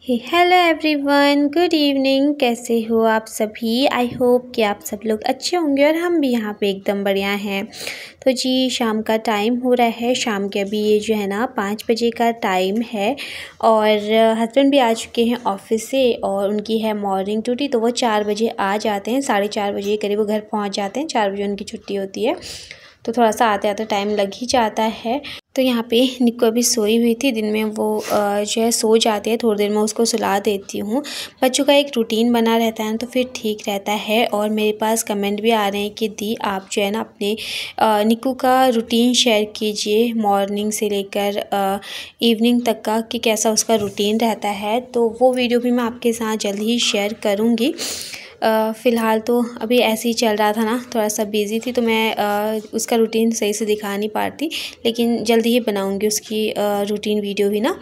Hello everyone, good evening. कैसे हो आप सभी? आई होप कि आप सब लोग अच्छे होंगे और हम भी यहाँ पे एकदम बढ़िया हैं। तो जी शाम का टाइम हो रहा है। शाम के अभी ये जो है ना 5 बजे का टाइम है और हस्बैंड भी आ चुके हैं ऑफिस से और उनकी है मॉर्निंग ड्यूटी, तो वो 4 बजे आ जाते हैं। 4:30 बजे करीब वो घर पहुँच जाते हैं। 4 बजे उनकी छुट्टी होती है, तो थोड़ा सा आते आते टाइम लग ही जाता है। तो यहाँ पे निक्को अभी सोई हुई थी। दिन में वो जो है सो जाती है, थोड़ी देर में उसको सुला देती हूँ। बच्चों का एक रूटीन बना रहता है तो फिर ठीक रहता है। और मेरे पास कमेंट भी आ रहे हैं कि दी आप जो है ना अपने निक्को का रूटीन शेयर कीजिए, मॉर्निंग से लेकर इवनिंग तक का, कि कैसा उसका रूटीन रहता है। तो वो वीडियो भी मैं आपके साथ जल्द ही शेयर करूँगी। फ़िलहाल तो अभी ऐसे ही चल रहा था ना, थोड़ा सा बिज़ी थी तो मैं उसका रूटीन सही से दिखा नहीं पाती, लेकिन जल्दी ही बनाऊंगी उसकी रूटीन वीडियो भी ना।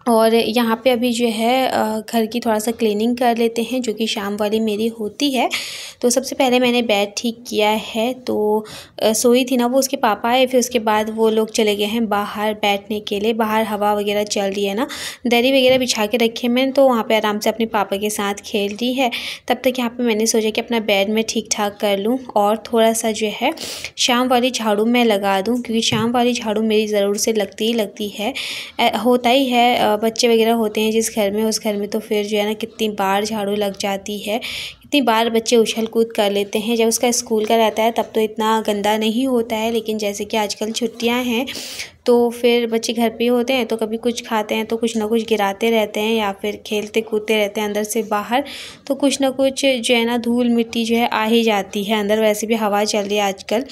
और यहाँ पे अभी जो है घर की थोड़ा सा क्लीनिंग कर लेते हैं, जो कि शाम वाली मेरी होती है। तो सबसे पहले मैंने बेड ठीक किया है। तो सोई थी ना वो, उसके पापा आए, फिर उसके बाद वो लोग चले गए हैं बाहर बैठने के लिए। बाहर हवा वगैरह चल रही है ना, दरी वगैरह बिछा के रखे मैंने, तो वहाँ पे आराम से अपने पापा के साथ खेल रही है। तब तक यहाँ पे मैंने सोचा कि अपना बेड में ठीक ठाक कर लूँ और थोड़ा सा जो है शाम वाली झाड़ू मैं लगा दूँ, क्योंकि शाम वाली झाड़ू मेरी ज़रूर से लगती ही लगती है। होता ही है, बच्चे वगैरह होते हैं जिस घर में, उस घर में तो फिर जो है ना कितनी बार झाड़ू लग जाती है, कितनी बार बच्चे उछल कूद कर लेते हैं। जब उसका स्कूल का रहता है तब तो इतना गंदा नहीं होता है, लेकिन जैसे कि आजकल छुट्टियां हैं तो फिर बच्चे घर पे ही होते हैं, तो कभी कुछ खाते हैं तो कुछ ना कुछ गिराते रहते हैं या फिर खेलते कूदते रहते हैं अंदर से बाहर, तो कुछ ना कुछ जो है ना धूल मिट्टी जो है आ ही जाती है अंदर। वैसे भी हवा चल रही है आजकल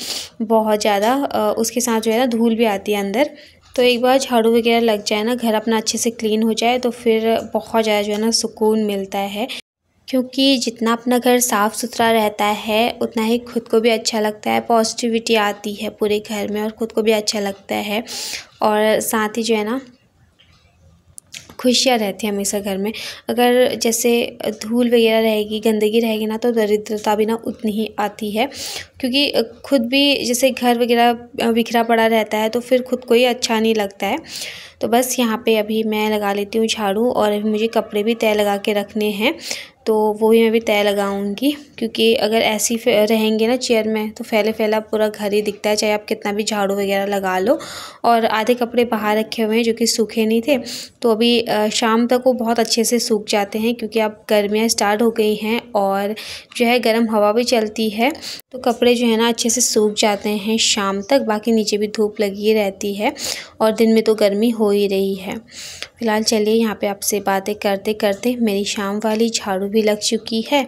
बहुत ज़्यादा, उसके साथ जो है ना धूल भी आती है अंदर। तो एक बार झाड़ू वगैरह लग जाए ना, घर अपना अच्छे से क्लीन हो जाए, तो फिर बहुत ज़्यादा जो है ना सुकून मिलता है। क्योंकि जितना अपना घर साफ़ सुथरा रहता है उतना ही खुद को भी अच्छा लगता है, पॉजिटिविटी आती है पूरे घर में और ख़ुद को भी अच्छा लगता है। और साथ ही जो है ना खुशियाँ रहती है हमेशा घर में। अगर जैसे धूल वगैरह रहेगी, गंदगी रहेगी ना, तो दरिद्रता भी ना उतनी ही आती है। क्योंकि खुद भी जैसे घर वगैरह बिखरा पड़ा रहता है तो फिर खुद को ही अच्छा नहीं लगता है। तो बस यहाँ पे अभी मैं लगा लेती हूँ झाड़ू, और अभी मुझे कपड़े भी तय लगा के रखने हैं, तो वो भी मैं भी तय लगाऊंगी। क्योंकि अगर ऐसी रहेंगे ना चेयर में तो फैले फैला पूरा घर ही दिखता है, चाहे आप कितना भी झाड़ू वगैरह लगा लो। और आधे कपड़े बाहर रखे हुए हैं जो कि सूखे नहीं थे, तो अभी शाम तक वो बहुत अच्छे से सूख जाते हैं, क्योंकि अब गर्मियाँ स्टार्ट हो गई हैं और जो है गर्म हवा भी चलती है, तो कपड़े जो है ना अच्छे से सूख जाते हैं शाम तक। बाकी नीचे भी धूप लगी रहती है और दिन में तो गर्मी हो ही रही है। फिलहाल चलिए यहाँ पे आपसे बातें करते करते मेरी शाम वाली झाड़ू भी लग चुकी है।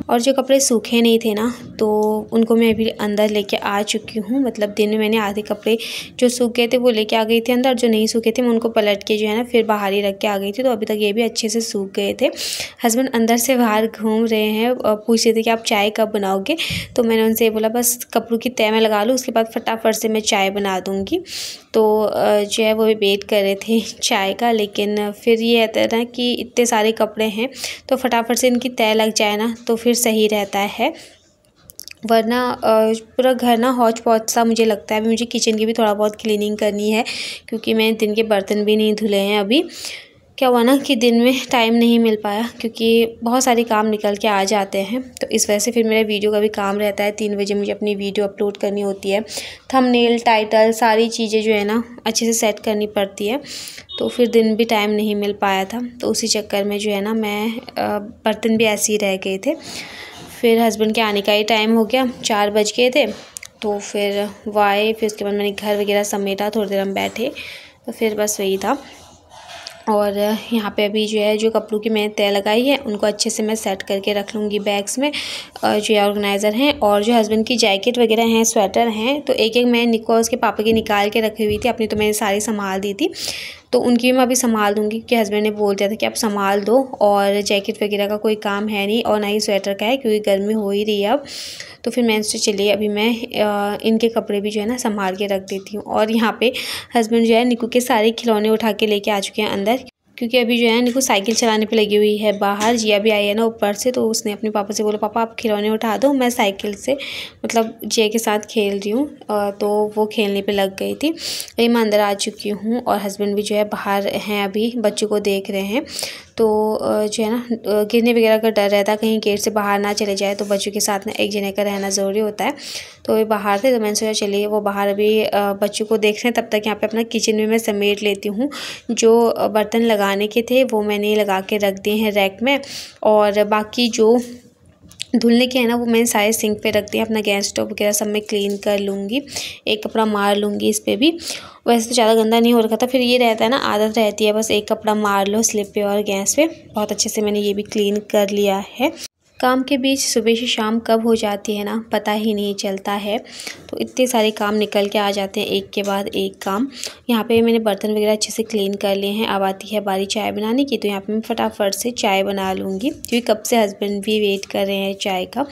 और जो कपड़े सूखे नहीं थे ना, तो उनको मैं अभी अंदर लेके आ चुकी हूँ। मतलब दिन में मैंने आधे कपड़े जो सूख गए थे वो लेके आ गई थी अंदर, जो नहीं सूखे थे मैं उनको पलट के जो है ना फिर बाहर ही रख के आ गई थी। तो अभी तक ये भी अच्छे से सूख गए थे। हस्बैंड अंदर से बाहर घूम रहे हैं, पूछ रहे थे कि आप चाय कब बनाओगे, तो मैंने उनसे बोला बस कपड़ों की तय में लगा लूँ, उसके बाद फटाफट से मैं चाय बना दूँगी। तो जो है वो भी वेट कर रहे थे चाय का, लेकिन फिर ये रहता है ना कि इतने सारे कपड़े हैं तो फटाफट से इनकी तय लग जाए ना तो फिर सही रहता है, वरना पूरा घर ना हौच पौच सा मुझे लगता है। अभी मुझे किचन की भी थोड़ा बहुत क्लीनिंग करनी है, क्योंकि मैंने दिन के बर्तन भी नहीं धुले हैं अभी। क्या हुआ ना कि दिन में टाइम नहीं मिल पाया, क्योंकि बहुत सारे काम निकल के आ जाते हैं, तो इस वजह से फिर मेरे वीडियो का भी काम रहता है। 3 बजे मुझे अपनी वीडियो अपलोड करनी होती है, थंबनेल टाइटल सारी चीज़ें जो है ना अच्छे से सेट करनी पड़ती है, तो फिर दिन भी टाइम नहीं मिल पाया था। तो उसी चक्कर में जो है ना मैं बर्तन भी ऐसे ही रह गए थे। फिर हस्बैंड के आने का ही टाइम हो गया, 4 बज गए थे, तो फिर वो आए, फिर उसके बाद मैंने घर वगैरह समेटा, थोड़ी देर हम बैठे, तो फिर बस वही था। और यहाँ पे अभी जो है जो कपड़ों की मैंने तय लगाई है उनको अच्छे से मैं सेट करके रख लूँगी बैग्स में, जो ऑर्गेनाइज़र हैं। और जो हस्बैंड की जैकेट वगैरह हैं, स्वेटर हैं, तो एक एक मैं निको उसके पापा की निकाल के रखी हुई थी, अपनी तो मैंने सारी संभाल दी थी, तो उनकी मैं अभी संभाल दूँगी, क्योंकि हस्बैंड ने बोल दिया था कि आप संभाल दो। और जैकेट वगैरह का कोई काम है नहीं और ना ही स्वेटर का है, क्योंकि गर्मी हो ही रही है अब। तो फिर मैं इससे चलिए अभी मैं इनके कपड़े भी जो है ना संभाल के रख देती हूँ। और यहाँ पे हस्बैंड जो है निकू के सारे खिलौने उठा के लेके आ चुके हैं अंदर, क्योंकि अभी जो है निको साइकिल चलाने पे लगी हुई है बाहर। जिया भी आई है ना ऊपर से, तो उसने अपने पापा से बोला पापा आप खिलौने उठा दो, मैं साइकिल से मतलब जिया के साथ खेल रही हूँ। तो वो खेलने पे लग गई थी। वही मैं अंदर आ चुकी हूँ और हस्बैंड भी जो है बाहर हैं, अभी बच्चों को देख रहे हैं। तो जो है ना गिरने वगैरह का डर रहता है, कहीं गेट से बाहर ना चले जाए, तो बच्चों के साथ ना एक जने का रहना ज़रूरी होता है। तो वे बाहर थे, तो मैंने सोचा चलिए वो बाहर अभी बच्चों को देख रहे हैं, तब तक यहाँ पे अपना किचन में मैं समेट लेती हूँ। जो बर्तन लगाने के थे वो मैंने लगा के रख दिए हैं रैक में, और बाकी जो धुलने के है ना वो मैंने सारे सिंक पे रख दिया। अपना गैस स्टोव वगैरह सब मैं क्लीन कर लूँगी, एक कपड़ा मार लूँगी इस पर भी। वैसे तो ज़्यादा गंदा नहीं हो रखा था, फिर ये रहता है ना आदत रहती है, बस एक कपड़ा मार लो स्लिप पे और गैस पे। बहुत अच्छे से मैंने ये भी क्लीन कर लिया है। काम के बीच सुबह से शाम कब हो जाती है ना पता ही नहीं चलता है। तो इतने सारे काम निकल के आ जाते हैं एक के बाद एक काम। यहाँ पे मैंने बर्तन वगैरह अच्छे से क्लीन कर लिए हैं। अब आती है बारी चाय बनाने की, तो यहाँ पे मैं फटाफट से चाय बना लूँगी, क्योंकि कब से हस्बैंड भी वेट कर रहे हैं चाय का।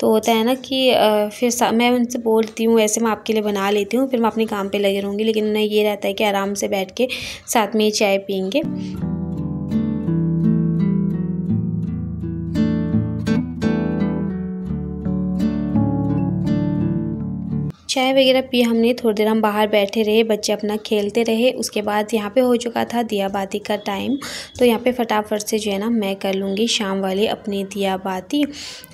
तो होता है ना कि फिर मैं उनसे बोलती हूँ ऐसे मैं आपके लिए बना लेती हूँ, फिर मैं अपने काम पर लगे रहूँगी, लेकिन उन्हें ये रहता है कि आराम से बैठ के साथ में ही चाय पियेंगे। चाय वगैरह पी हमने, थोड़ी देर हम बाहर बैठे रहे, बच्चे अपना खेलते रहे। उसके बाद यहाँ पे हो चुका था दिया बाती का टाइम, तो यहाँ पे फटाफट से जो है ना मैं कर लूँगी शाम वाली अपनी दिया बाती,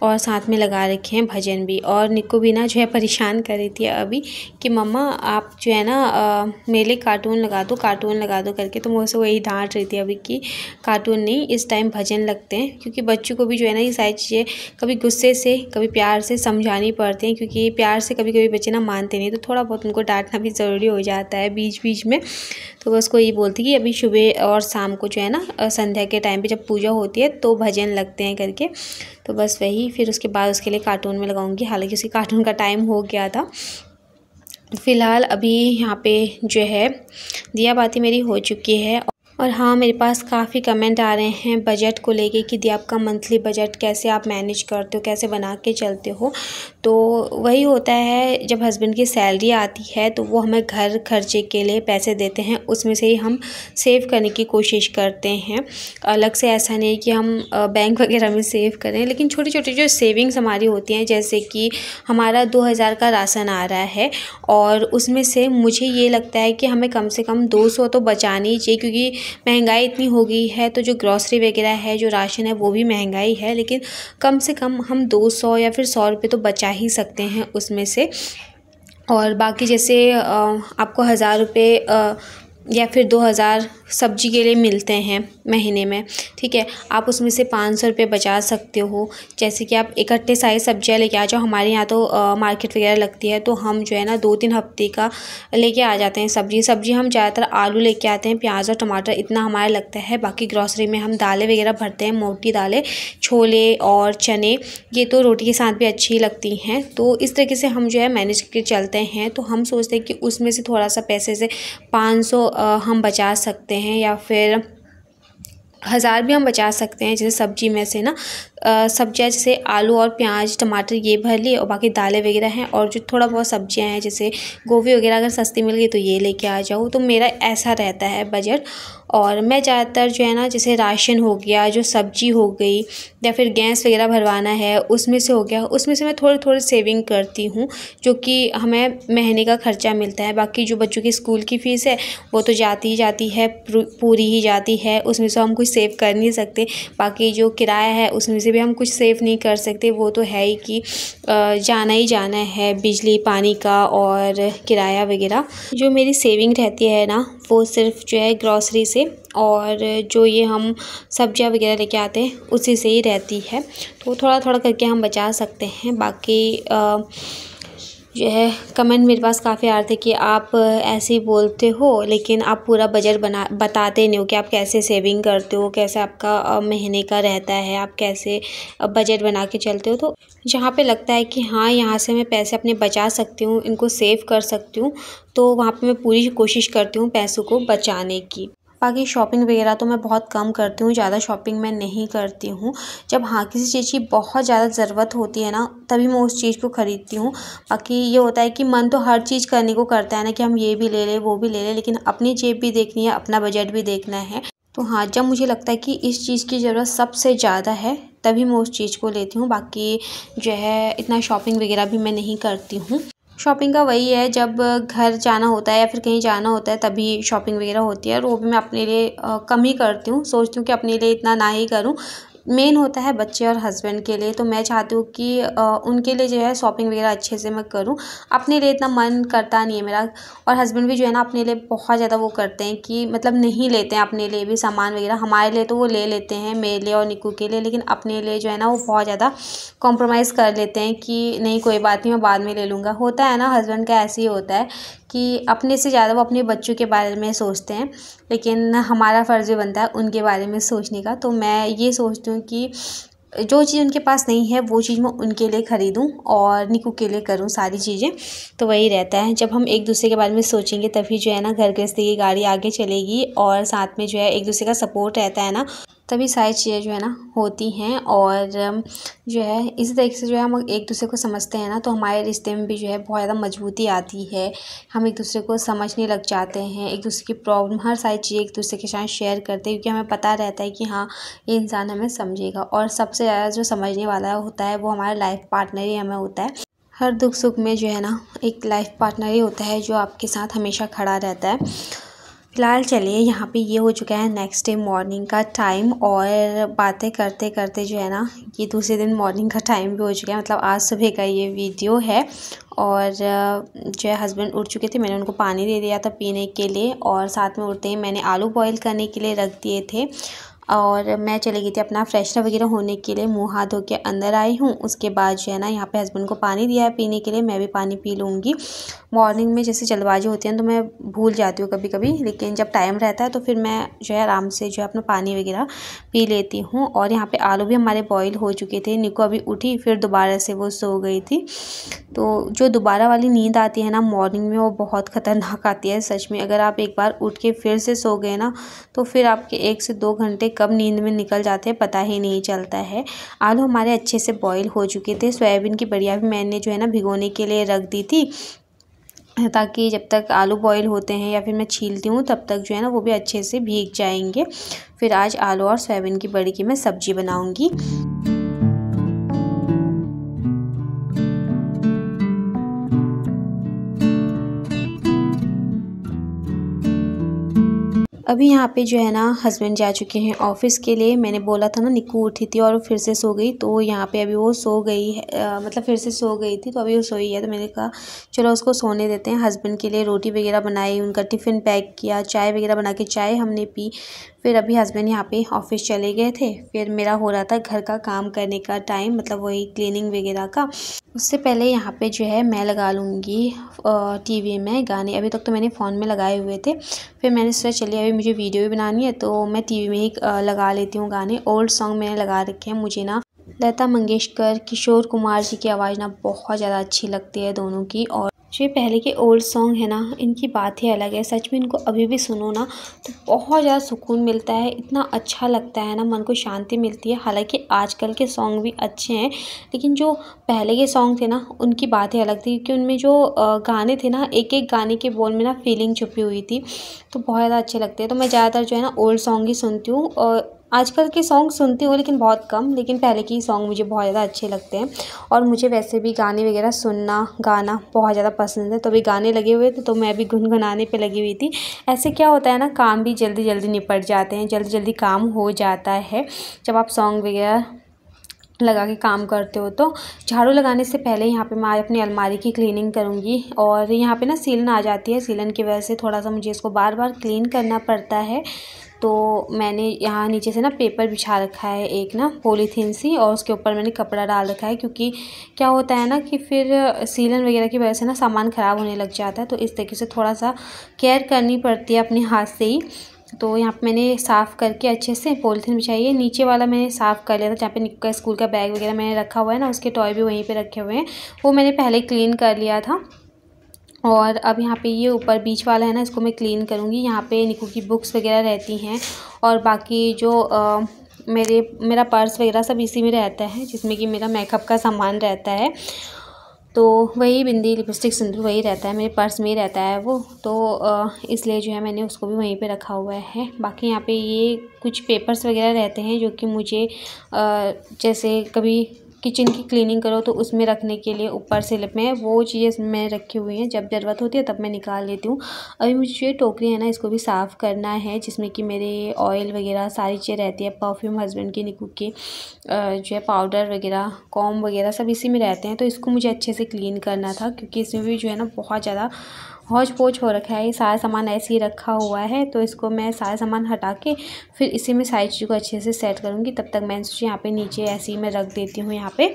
और साथ में लगा रखे हैं भजन भी। और निक्को भी ना जो है परेशान कर रही थी अभी कि मम्मा आप जो है ना मेरे लिए कार्टून लगा दो करके। तो मुझसे वही डांट रही थी अभी कि कार्टून नहीं, इस टाइम भजन लगते हैं, क्योंकि बच्चों को भी जो है ना ये सारी चीज़ें कभी गुस्से से कभी प्यार से समझानी पड़ती हैं, क्योंकि प्यार से कभी कभी बच्चे ना मानते नहीं, तो थोड़ा बहुत उनको डांटना भी ज़रूरी हो जाता है बीच बीच में। तो बस को यही बोलती कि अभी सुबह और शाम को जो है ना संध्या के टाइम पे जब पूजा होती है तो भजन लगते हैं करके। तो बस वही, फिर उसके बाद उसके लिए कार्टून में लगाऊंगी। हालांकि उसके कार्टून का टाइम हो गया था। फ़िलहाल अभी यहाँ पे जो है दिया बाती मेरी हो चुकी है। और हाँ, मेरे पास काफ़ी कमेंट आ रहे हैं बजट को लेके कि दी आपका मंथली बजट कैसे आप मैनेज करते हो, कैसे बना के चलते हो। तो वही होता है, जब हस्बैंड की सैलरी आती है तो वो हमें घर खर्चे के लिए पैसे देते हैं, उसमें से ही हम सेव करने की कोशिश करते हैं। अलग से ऐसा नहीं कि हम बैंक वगैरह में सेव करें, लेकिन छोटी छोटी जो सेविंग्स हमारी होती हैं, जैसे कि हमारा 2000 का राशन आ रहा है, और उसमें से मुझे ये लगता है कि हमें कम से कम 200 तो बचानी ही चाहिए, क्योंकि महंगाई इतनी हो गई है। तो जो ग्रॉसरी वगैरह है, जो राशन है, वो भी महंगाई है, लेकिन कम से कम हम 200 या फिर 100 रुपये तो बचा ही सकते हैं उसमें से। और बाकी जैसे आपको 1000 रुपये या फिर 2000 सब्जी के लिए मिलते हैं महीने में, ठीक है, आप उसमें से 500 रुपये बचा सकते हो। जैसे कि आप इकट्ठे सारी सब्जियां लेके आ जाओ। हमारे यहाँ तो मार्केट वगैरह लगती है, तो हम जो है ना 2-3 हफ्ते का लेके आ जाते हैं सब्जी हम ज़्यादातर आलू लेके आते हैं, प्याज और टमाटर इतना हमारा लगता है। बाकी ग्रॉसरी में हम दालें वगैरह भरते हैं, मोटी दालें, छोले और चने, ये तो रोटी के साथ भी अच्छी लगती हैं। तो इस तरीके से हम जो है मैनेज करके चलते हैं। तो हम सोचते हैं कि उसमें से थोड़ा सा पैसे से 500 हम बचा सकते हैं, या फिर 1000 भी हम बचा सकते हैं। जैसे सब्जी में से ना सब्जियां जैसे आलू और प्याज टमाटर ये भर लिए, और बाकी दालें वगैरह हैं, और जो थोड़ा बहुत सब्जियां हैं जैसे गोभी वगैरह अगर सस्ती मिल गई तो ये लेके आ जाओ। तो मेरा ऐसा रहता है बजट। और मैं ज़्यादातर जो है ना जैसे राशन हो गया, जो सब्जी हो गई, या फिर गैस वगैरह भरवाना है उसमें से हो गया, उसमें से मैं थोड़ी सेविंग करती हूँ, जो कि हमें महीने का खर्चा मिलता है। बाकी जो बच्चों की स्कूल की फ़ीस है वो तो जाती ही जाती है, पूरी ही जाती है, उसमें से हम कुछ सेव कर नहीं सकते। बाकी जो किराया है उसमें से भी हम कुछ सेव नहीं कर सकते, वो तो है ही कि जाना ही जाना है, बिजली पानी का और किराया वगैरह। जो मेरी सेविंग रहती है ना वो सिर्फ जो है ग्रॉसरी से, और जो ये हम सब्जियां वगैरह लेके आते हैं उसी से ही रहती है। तो थोड़ा थोड़ा करके हम बचा सकते हैं। बाकी जो है कमेंट मेरे पास काफ़ी आ रहे थे कि आप ऐसे ही बोलते हो, लेकिन आप पूरा बजट बताते नहीं हो कि आप कैसे सेविंग करते हो, कैसे आपका महीने का रहता है, आप कैसे बजट बना के चलते हो। तो जहाँ पे लगता है कि हाँ यहाँ से मैं पैसे अपने बचा सकती हूँ, इनको सेव कर सकती हूँ, तो वहाँ पे मैं पूरी कोशिश करती हूँ पैसों को बचाने की। बाकी शॉपिंग वगैरह तो मैं बहुत कम करती हूँ, ज़्यादा शॉपिंग मैं नहीं करती हूँ। जब हाँ किसी चीज़ की बहुत ज़्यादा ज़रूरत होती है ना तभी मैं उस चीज़ को ख़रीदती हूँ। बाकी ये होता है कि मन तो हर चीज़ करने को करता है ना कि हम ये भी ले लें वो भी ले लें, लेकिन अपनी जेब भी देखनी है, अपना बजट भी देखना है। तो हाँ, जब मुझे लगता है कि इस चीज़ की ज़रूरत सबसे ज़्यादा है तभी मैं उस चीज़ को लेती हूँ। बाकी जो है इतना शॉपिंग वगैरह भी मैं नहीं करती हूँ। शॉपिंग का वही है, जब घर जाना होता है या फिर कहीं जाना होता है तभी शॉपिंग वगैरह होती है, और वो भी मैं अपने लिए कम ही करती हूँ। सोचती हूँ कि अपने लिए इतना ना ही करूँ। मेन होता है बच्चे और हस्बैंड के लिए, तो मैं चाहती हूँ कि उनके लिए जो है शॉपिंग वगैरह अच्छे से मैं करूँ। अपने लिए इतना मन करता नहीं है मेरा। और हस्बैंड भी जो है ना अपने लिए बहुत ज़्यादा वो करते हैं कि मतलब नहीं लेते हैं अपने लिए भी सामान वगैरह। हमारे लिए तो वो ले लेते हैं, मेरे लिए और निक्कू के लिए, लेकिन अपने लिए जो है ना वो बहुत ज़्यादा कॉम्प्रोमाइज़ कर लेते हैं कि नहीं कोई बात नहीं, मैं बाद में ले लूँगा। होता है ना, हस्बैंड का ऐसे ही होता है कि अपने से ज़्यादा वो अपने बच्चों के बारे में सोचते हैं, लेकिन हमारा फ़र्ज़ भी बनता है उनके बारे में सोचने का। तो मैं ये सोचती हूँ कि जो चीज़ उनके पास नहीं है वो चीज़ मैं उनके लिए ख़रीदूँ और निक्कू के लिए करूँ सारी चीज़ें। तो वही रहता है, जब हम एक दूसरे के बारे में सोचेंगे तभी जो है ना घर गृहस्थी की गाड़ी आगे चलेगी, और साथ में जो है एक दूसरे का सपोर्ट रहता है ना, तभी सारी चीज़ें जो है ना होती हैं। और जो है इसी तरीके से जो है हम एक दूसरे को समझते हैं ना, तो हमारे रिश्ते में भी जो है बहुत ज़्यादा मजबूती आती है। हम एक दूसरे को समझने लग जाते हैं, एक दूसरे की प्रॉब्लम हर सारी चीज़ें एक दूसरे के साथ शेयर करते हैं, क्योंकि हमें पता रहता है कि हाँ ये इंसान हमें समझेगा। और सबसे ज़्यादा जो समझने वाला होता है वो हमारा लाइफ पार्टनर ही हमें होता है। हर दुख सुख में जो है ना एक लाइफ पार्टनर ही होता है जो आपके साथ हमेशा खड़ा रहता है। फ़िलहाल चलिए, यहाँ पे ये हो चुका है नेक्स्ट डे मॉर्निंग का टाइम, और बातें करते करते जो है ना ये दूसरे दिन मॉर्निंग का टाइम भी हो चुका है। मतलब आज सुबह का ये वीडियो है। और जो है हस्बैंड उठ चुके थे, मैंने उनको पानी दे दिया था पीने के लिए, और साथ में उठते ही मैंने आलू बॉईल करने के लिए रख दिए थे। और मैं चली गई थी अपना फ्रेशनर वगैरह होने के लिए, मुँह हाथ धो के अंदर आई हूँ। उसके बाद जो है ना यहाँ पे हस्बैंड को पानी दिया है पीने के लिए, मैं भी पानी पी लूँगी। मॉर्निंग में जैसे जल्दबाजी होती है तो मैं भूल जाती हूँ कभी कभी, लेकिन जब टाइम रहता है तो फिर मैं जो है आराम से जो है अपना पानी वगैरह पी लेती हूँ। और यहाँ पे आलू भी हमारे बॉईल हो चुके थे। निक्कू अभी उठी, फिर दोबारा से वो सो गई थी। तो जो दोबारा वाली नींद आती है ना मॉर्निंग में, वो बहुत ख़तरनाक आती है सच में। अगर आप एक बार उठ के फिर से सो गए ना, तो फिर आपके 1 से 2 घंटे कब नींद में निकल जाते हैं पता ही नहीं चलता है। आलू हमारे अच्छे से बॉईल हो चुके थे। सोयाबीन की बढ़िया भी मैंने जो है ना भिगोने के लिए रख दी थी, ताकि जब तक आलू बॉईल होते हैं या फिर मैं छीलती हूँ तब तक जो है ना वो भी अच्छे से भीग जाएंगे। फिर आज आलू और सोयाबीन की बड़ी की मैं सब्ज़ी बनाऊँगी। अभी यहाँ पे जो है ना हस्बैंड जा चुके हैं ऑफ़िस के लिए। मैंने बोला था ना निक्कू उठी थी और फिर से सो गई, तो यहाँ पे अभी वो सो गई है, मतलब फिर से सो गई थी तो अभी वो सोई है। तो मैंने कहा चलो उसको सोने देते हैं। हस्बैंड के लिए रोटी वगैरह बनाई, उनका टिफ़िन पैक किया, चाय वगैरह बना के चाय हमने पी। फिर अभी हस्बैंड यहाँ पे ऑफ़िस चले गए थे। फिर मेरा हो रहा था घर का काम करने का टाइम, मतलब वही क्लीनिंग वगैरह का। उससे पहले यहाँ पे जो है मैं लगा लूँगी टीवी में गाने। अभी तक तो मैंने फ़ोन में लगाए हुए थे, फिर मैंने सोचा चलिए अभी मुझे वीडियो भी बनानी है तो मैं टीवी में ही लगा लेती हूँ गाने। ओल्ड सॉन्ग मैंने लगा रखे हैं। मुझे ना लता मंगेशकर, किशोर कुमार जी की आवाज़ ना बहुत ज़्यादा अच्छी लगती है दोनों की। और जो पहले के ओल्ड सॉन्ग है ना, इनकी बात ही अलग है। सच में इनको अभी भी सुनो ना तो बहुत ज़्यादा सुकून मिलता है, इतना अच्छा लगता है ना, मन को शांति मिलती है। हालांकि आजकल के सॉन्ग भी अच्छे हैं, लेकिन जो पहले के सॉन्ग थे ना उनकी बात ही अलग थी, क्योंकि उनमें जो गाने थे ना, एक एक गाने के बोल में ना फीलिंग छुपी हुई थी, तो बहुत ज़्यादा अच्छे लगते हैं। तो मैं ज़्यादातर जो है ना ओल्ड सॉन्ग ही सुनती हूँ, और आजकल के सॉन्ग सुनती हूँ लेकिन बहुत कम, लेकिन पहले के सॉन्ग मुझे बहुत ज़्यादा अच्छे लगते हैं। और मुझे वैसे भी गाने वगैरह सुनना गाना बहुत ज़्यादा पसंद है। तो अभी गाने लगे हुए थे तो मैं भी गुनगुनाने पे लगी हुई थी। ऐसे क्या होता है ना, काम भी जल्दी जल्दी निपट जाते हैं, जल्दी जल्दी काम हो जाता है जब आप सॉन्ग वगैरह लगा के काम करते हो। तो झाड़ू लगाने से पहले यहाँ पे मैं अपनी अलमारी की क्लीनिंग करूँगी। और यहाँ पे ना सीलन आ जाती है, सीलन की वजह से थोड़ा सा मुझे इसको बार बार क्लीन करना पड़ता है। तो मैंने यहाँ नीचे से ना पेपर बिछा रखा है एक ना पॉलीथीन सी, और उसके ऊपर मैंने कपड़ा डाल रखा है, क्योंकि क्या होता है ना कि फिर सीलन वगैरह की वजह से ना सामान ख़राब होने लग जाता है। तो इस तरीके से थोड़ा सा केयर करनी पड़ती है अपने हाथ से ही। तो यहाँ पे मैंने साफ़ करके अच्छे से पॉलीथीन बिछाई है। नीचे वाला मैंने साफ़ कर लिया था, जहाँ पे निक्कू का स्कूल का बैग वगैरह मैंने रखा हुआ है ना, उसके टॉय भी वहीं पे रखे हुए हैं, वो मैंने पहले क्लीन कर लिया था। और अब यहाँ पे ये ऊपर बीच वाला है ना, इसको मैं क्लीन करूँगी। यहाँ पे निक्कू की बुक्स वगैरह रहती हैं, और बाकी जो मेरा पर्स वगैरह सब इसी में रहता है, जिसमें कि मेरा मेकअप का सामान रहता है। तो वही बिंदी लिपस्टिक सिंदूर वही रहता है, मेरे पर्स में ही रहता है वो, तो इसलिए जो है मैंने उसको भी वहीं पे रखा हुआ है। बाकी यहाँ पे ये कुछ पेपर्स वगैरह रहते हैं जो कि मुझे जैसे कभी किचन की क्लीनिंग करो तो उसमें रखने के लिए ऊपर स्लिप में वो चीज़ें मैं रखी हुई हैं, जब ज़रूरत होती है तब मैं निकाल लेती हूँ। अभी मुझे जो ये टोकरी है ना इसको भी साफ़ करना है, जिसमें कि मेरे ऑयल वगैरह सारी चीज़ें रहती है, परफ्यूम हस्बैंड की, निकू की जो है पाउडर वगैरह, कॉम वगैरह सब इसी में रहते हैं। तो इसको मुझे अच्छे से क्लीन करना था क्योंकि इसमें भी जो है ना बहुत ज़्यादा हौच पौच हो रखा है, ये सारा सामान ऐसे ही रखा हुआ है। तो इसको मैं सारा सामान हटा के फिर इसी में सारी चीज़ों को अच्छे से सेट करूँगी। तब तक मैंने सोचा यहाँ पे नीचे ऐसे ही मैं रख देती हूँ यहाँ पे।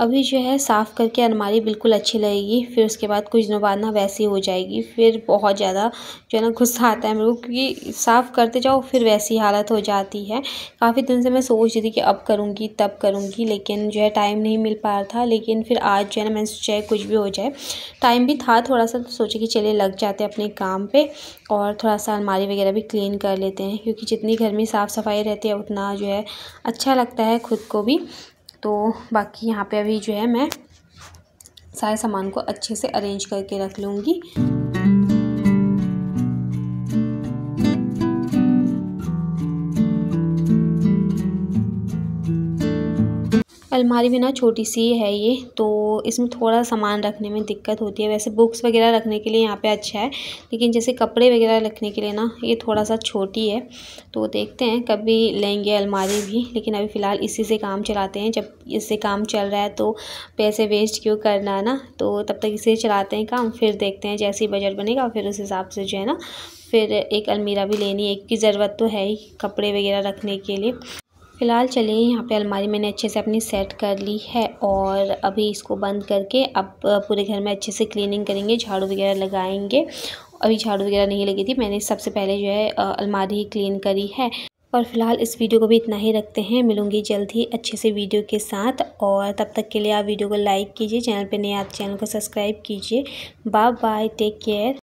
अभी जो है साफ़ करके अलमारी बिल्कुल अच्छी लगेगी, फिर उसके बाद कुछ दिनों बाद ना वैसी हो जाएगी। फिर बहुत ज़्यादा जो है ना गुस्सा आता है मेरे को, क्योंकि साफ़ करते जाओ फिर वैसी हालत हो जाती है। काफ़ी दिन से मैं सोच रही थी कि अब करूँगी तब करूँगी, लेकिन जो है टाइम नहीं मिल पा रहा था। लेकिन फिर आज जो है ना मैंने सोचा कुछ भी हो जाए, टाइम भी था थोड़ा सा, तो सोचे कि चलिए लग जाते हैं अपने काम पर और थोड़ा सा अलमारी वगैरह भी क्लीन कर लेते हैं, क्योंकि जितनी घर में साफ़ सफाई रहती है उतना जो है अच्छा लगता है खुद को भी। तो बाकी यहाँ पे अभी जो है मैं सारे सामान को अच्छे से अरेंज करके रख लूँगी। अलमारी भी ना छोटी सी है ये, तो इसमें थोड़ा सामान रखने में दिक्कत होती है। वैसे बुक्स वगैरह रखने के लिए यहाँ पे अच्छा है, लेकिन जैसे कपड़े वगैरह रखने के लिए ना ये थोड़ा सा छोटी है। तो देखते हैं कभी लेंगे अलमारी भी, लेकिन अभी फ़िलहाल इसी से काम चलाते हैं। जब इससे काम चल रहा है तो पैसे वेस्ट क्यों करना है ना, तो तब तक इसे चलाते हैं काम, फिर देखते हैं जैसे ही बजट बनेगा फिर उस हिसाब से जो है ना फिर एक अलमीरा भी लेनी है। एक की ज़रूरत तो है ही कपड़े वगैरह रखने के लिए। फ़िलहाल चलिए यहाँ पे अलमारी मैंने अच्छे से अपनी सेट कर ली है और अभी इसको बंद करके अब पूरे घर में अच्छे से क्लीनिंग करेंगे, झाड़ू वगैरह लगाएंगे। अभी झाड़ू वगैरह नहीं लगी थी, मैंने सबसे पहले जो है अलमारी ही क्लीन करी है। और फ़िलहाल इस वीडियो को भी इतना ही रखते हैं, मिलूँगी जल्द ही अच्छे से वीडियो के साथ। और तब तक के लिए आप वीडियो को लाइक कीजिए, चैनल पे नए आते चैनल को सब्सक्राइब कीजिए। Bye bye, take care.